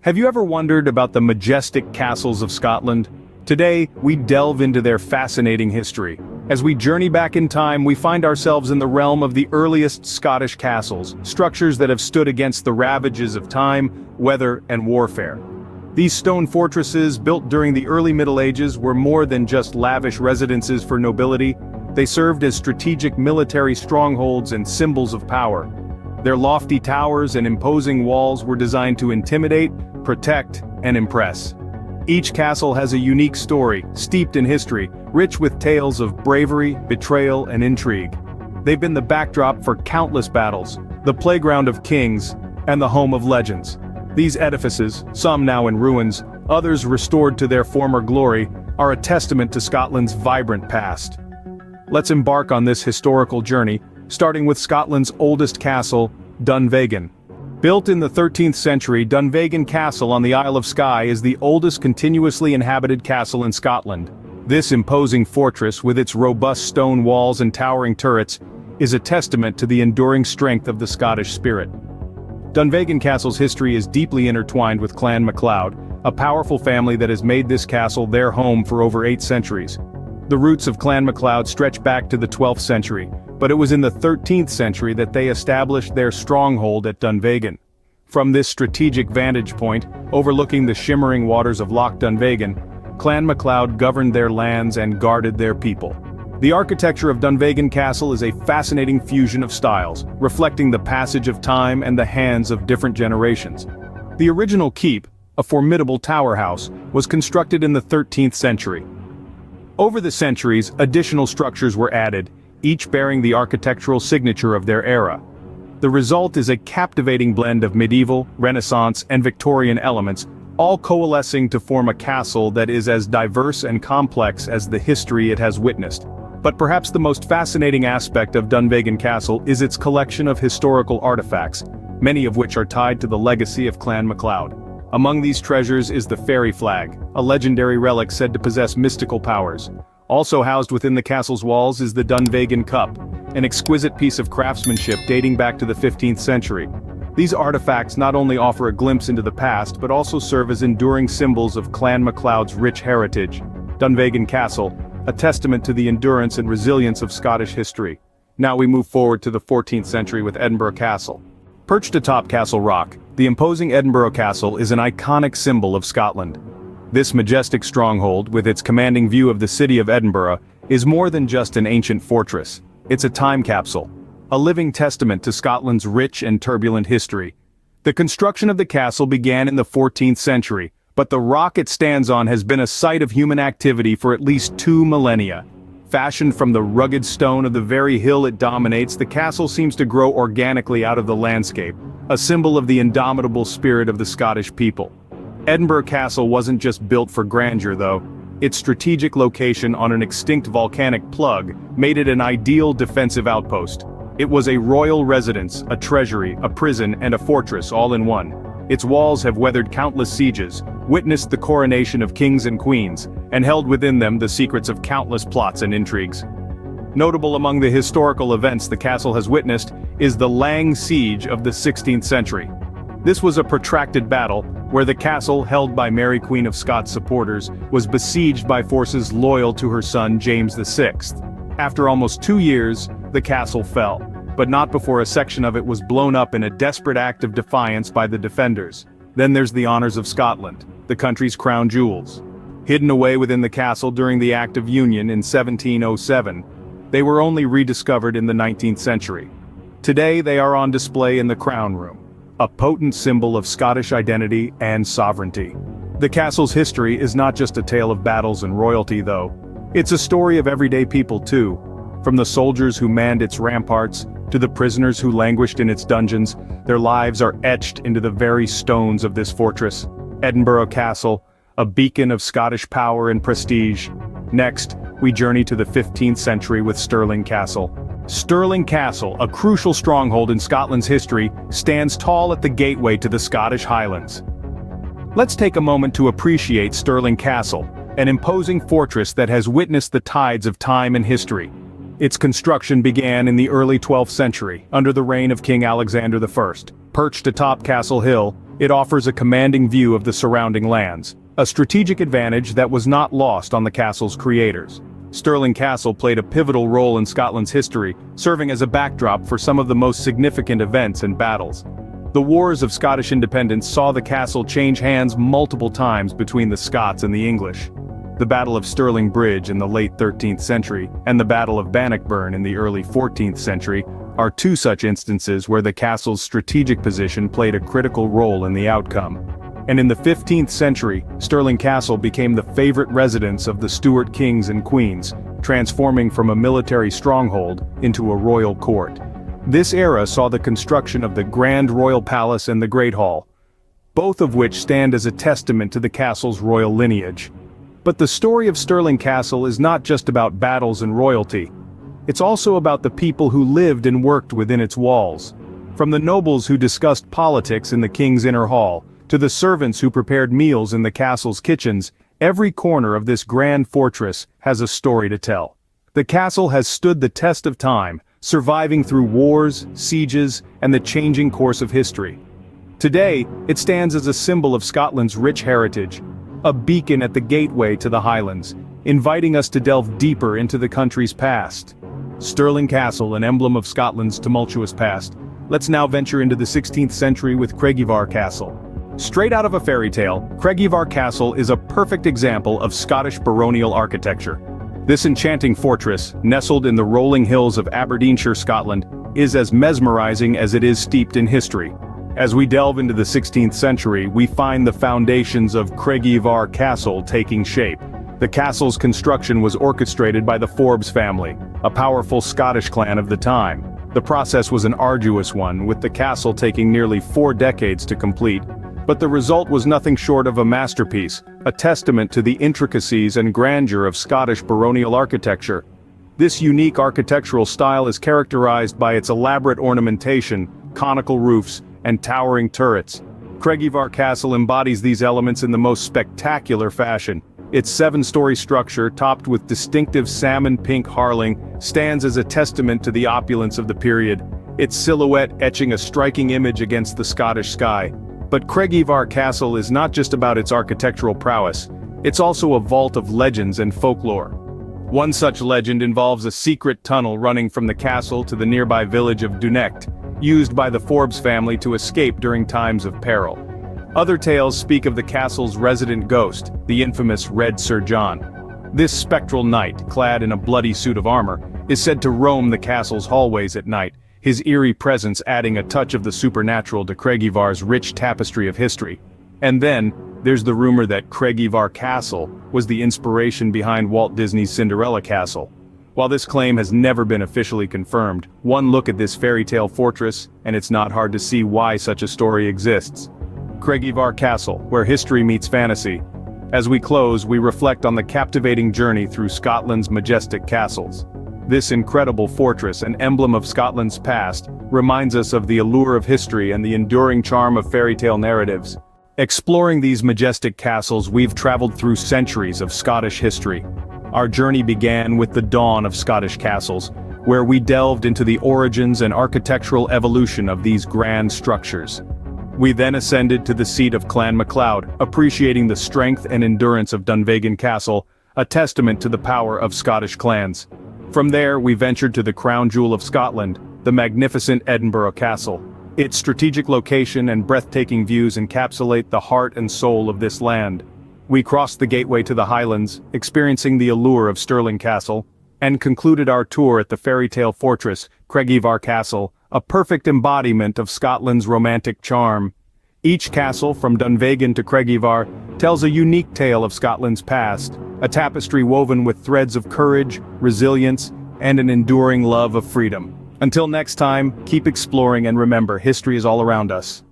Have you ever wondered about the majestic castles of Scotland? Today, we delve into their fascinating history. As we journey back in time, we find ourselves in the realm of the earliest Scottish castles, structures that have stood against the ravages of time, weather, and warfare. These stone fortresses, built during the early Middle Ages, were more than just lavish residences for nobility. They served as strategic military strongholds and symbols of power. Their lofty towers and imposing walls were designed to intimidate, protect, and impress. Each castle has a unique story, steeped in history, rich with tales of bravery, betrayal, and intrigue. They've been the backdrop for countless battles, the playground of kings, and the home of legends. These edifices, some now in ruins, others restored to their former glory, are a testament to Scotland's vibrant past. Let's embark on this historical journey, starting with Scotland's oldest castle, Dunvegan. Built in the 13th century, Dunvegan Castle on the Isle of Skye is the oldest continuously inhabited castle in Scotland. This imposing fortress, with its robust stone walls and towering turrets, is a testament to the enduring strength of the Scottish spirit. Dunvegan Castle's history is deeply intertwined with Clan MacLeod, a powerful family that has made this castle their home for over 8 centuries. The roots of Clan MacLeod stretch back to the 12th century, but it was in the 13th century that they established their stronghold at Dunvegan. From this strategic vantage point, overlooking the shimmering waters of Loch Dunvegan, Clan MacLeod governed their lands and guarded their people. The architecture of Dunvegan Castle is a fascinating fusion of styles, reflecting the passage of time and the hands of different generations. The original keep, a formidable tower house, was constructed in the 13th century. Over the centuries, additional structures were added, each bearing the architectural signature of their era. The result is a captivating blend of medieval, Renaissance, and Victorian elements, all coalescing to form a castle that is as diverse and complex as the history it has witnessed. But perhaps the most fascinating aspect of Dunvegan Castle is its collection of historical artifacts, many of which are tied to the legacy of Clan MacLeod. Among these treasures is the fairy flag, a legendary relic said to possess mystical powers. Also housed within the castle's walls is the Dunvegan Cup, an exquisite piece of craftsmanship dating back to the 15th century. These artifacts not only offer a glimpse into the past but also serve as enduring symbols of Clan MacLeod's rich heritage. Dunvegan Castle, a testament to the endurance and resilience of Scottish history. Now we move forward to the 14th century with Edinburgh Castle. Perched atop Castle Rock, the imposing Edinburgh Castle is an iconic symbol of Scotland. This majestic stronghold, with its commanding view of the city of Edinburgh, is more than just an ancient fortress. It's a time capsule, a living testament to Scotland's rich and turbulent history. The construction of the castle began in the 14th century, but the rock it stands on has been a site of human activity for at least 2 millennia. Fashioned from the rugged stone of the very hill it dominates, the castle seems to grow organically out of the landscape, a symbol of the indomitable spirit of the Scottish people. Edinburgh Castle wasn't just built for grandeur though. Its strategic location on an extinct volcanic plug made it an ideal defensive outpost. It was a royal residence, a treasury, a prison, and a fortress all in one. Its walls have weathered countless sieges, witnessed the coronation of kings and queens, and held within them the secrets of countless plots and intrigues. Notable among the historical events the castle has witnessed is the Lang Siege of the 16th century. This was a protracted battle, where the castle, held by Mary Queen of Scots supporters, was besieged by forces loyal to her son James VI. After almost 2 years, the castle fell, but not before a section of it was blown up in a desperate act of defiance by the defenders. Then there's the honours of Scotland, the country's crown jewels. Hidden away within the castle during the Act of Union in 1707, they were only rediscovered in the 19th century. Today they are on display in the Crown Room, a potent symbol of Scottish identity and sovereignty. The castle's history is not just a tale of battles and royalty though. It's a story of everyday people too. From the soldiers who manned its ramparts, to the prisoners who languished in its dungeons, their lives are etched into the very stones of this fortress. Edinburgh Castle, a beacon of Scottish power and prestige. Next, we journey to the 15th century with Stirling Castle. Stirling Castle, a crucial stronghold in Scotland's history, stands tall at the gateway to the Scottish Highlands. Let's take a moment to appreciate Stirling Castle, an imposing fortress that has witnessed the tides of time and history. Its construction began in the early 12th century, under the reign of King Alexander I. Perched atop Castle Hill, It offers a commanding view of the surrounding lands, a strategic advantage that was not lost on the castle's creators. Stirling Castle played a pivotal role in Scotland's history, serving as a backdrop for some of the most significant events and battles. The Wars of Scottish Independence saw the castle change hands multiple times between the Scots and the English. The Battle of Stirling Bridge in the late 13th century and the Battle of Bannockburn in the early 14th century are two such instances where the castle's strategic position played a critical role in the outcome. And in the 15th century, Stirling Castle became the favorite residence of the Stuart kings and queens, transforming from a military stronghold into a royal court. This era saw the construction of the Grand Royal Palace and the Great Hall, both of which stand as a testament to the castle's royal lineage. But the story of Stirling Castle is not just about battles and royalty. It's also about the people who lived and worked within its walls. From the nobles who discussed politics in the king's inner hall, to the servants who prepared meals in the castle's kitchens, every corner of this grand fortress has a story to tell. The castle has stood the test of time, surviving through wars, sieges, and the changing course of history. Today, it stands as a symbol of Scotland's rich heritage, a beacon at the gateway to the Highlands, inviting us to delve deeper into the country's past. Stirling Castle, an emblem of Scotland's tumultuous past. Let's now venture into the 16th century with Craigievar Castle. Straight out of a fairy tale, Craigievar Castle is a perfect example of Scottish baronial architecture. This enchanting fortress, nestled in the rolling hills of Aberdeenshire, Scotland, is as mesmerizing as it is steeped in history. As we delve into the 16th century, we find the foundations of Craigievar Castle taking shape. The castle's construction was orchestrated by the Forbes family, a powerful Scottish clan of the time. The process was an arduous one, with the castle taking nearly 4 decades to complete. But the result was nothing short of a masterpiece, a testament to the intricacies and grandeur of Scottish baronial architecture. This unique architectural style is characterized by its elaborate ornamentation, conical roofs, and towering turrets. Craigievar Castle embodies these elements in the most spectacular fashion. Its 7-story structure, topped with distinctive salmon-pink harling, stands as a testament to the opulence of the period, its silhouette etching a striking image against the Scottish sky. But Craigievar Castle is not just about its architectural prowess, it's also a vault of legends and folklore. One such legend involves a secret tunnel running from the castle to the nearby village of Dunnottar, used by the Forbes family to escape during times of peril. Other tales speak of the castle's resident ghost, the infamous Red Sir John. This spectral knight, clad in a bloody suit of armor, is said to roam the castle's hallways at night, his eerie presence adding a touch of the supernatural to Craigievar's rich tapestry of history. And then, there's the rumor that Craigievar Castle was the inspiration behind Walt Disney's Cinderella Castle. While this claim has never been officially confirmed, one look at this fairy tale fortress, and it's not hard to see why such a story exists. Craigievar Castle, where history meets fantasy. As we close, we reflect on the captivating journey through Scotland's majestic castles. This incredible fortress, an emblem of Scotland's past, reminds us of the allure of history and the enduring charm of fairy tale narratives. Exploring these majestic castles, we've traveled through centuries of Scottish history. Our journey began with the dawn of Scottish castles, where we delved into the origins and architectural evolution of these grand structures. We then ascended to the seat of Clan MacLeod, appreciating the strength and endurance of Dunvegan Castle, a testament to the power of Scottish clans. From there, we ventured to the crown jewel of Scotland, the magnificent Edinburgh Castle. Its strategic location and breathtaking views encapsulate the heart and soul of this land. We crossed the gateway to the Highlands, experiencing the allure of Stirling Castle, and concluded our tour at the fairy tale fortress, Craigievar Castle, a perfect embodiment of Scotland's romantic charm. Each castle, from Dunvegan to Craigievar, tells a unique tale of Scotland's past, a tapestry woven with threads of courage, resilience, and an enduring love of freedom. Until next time, keep exploring and remember, history is all around us.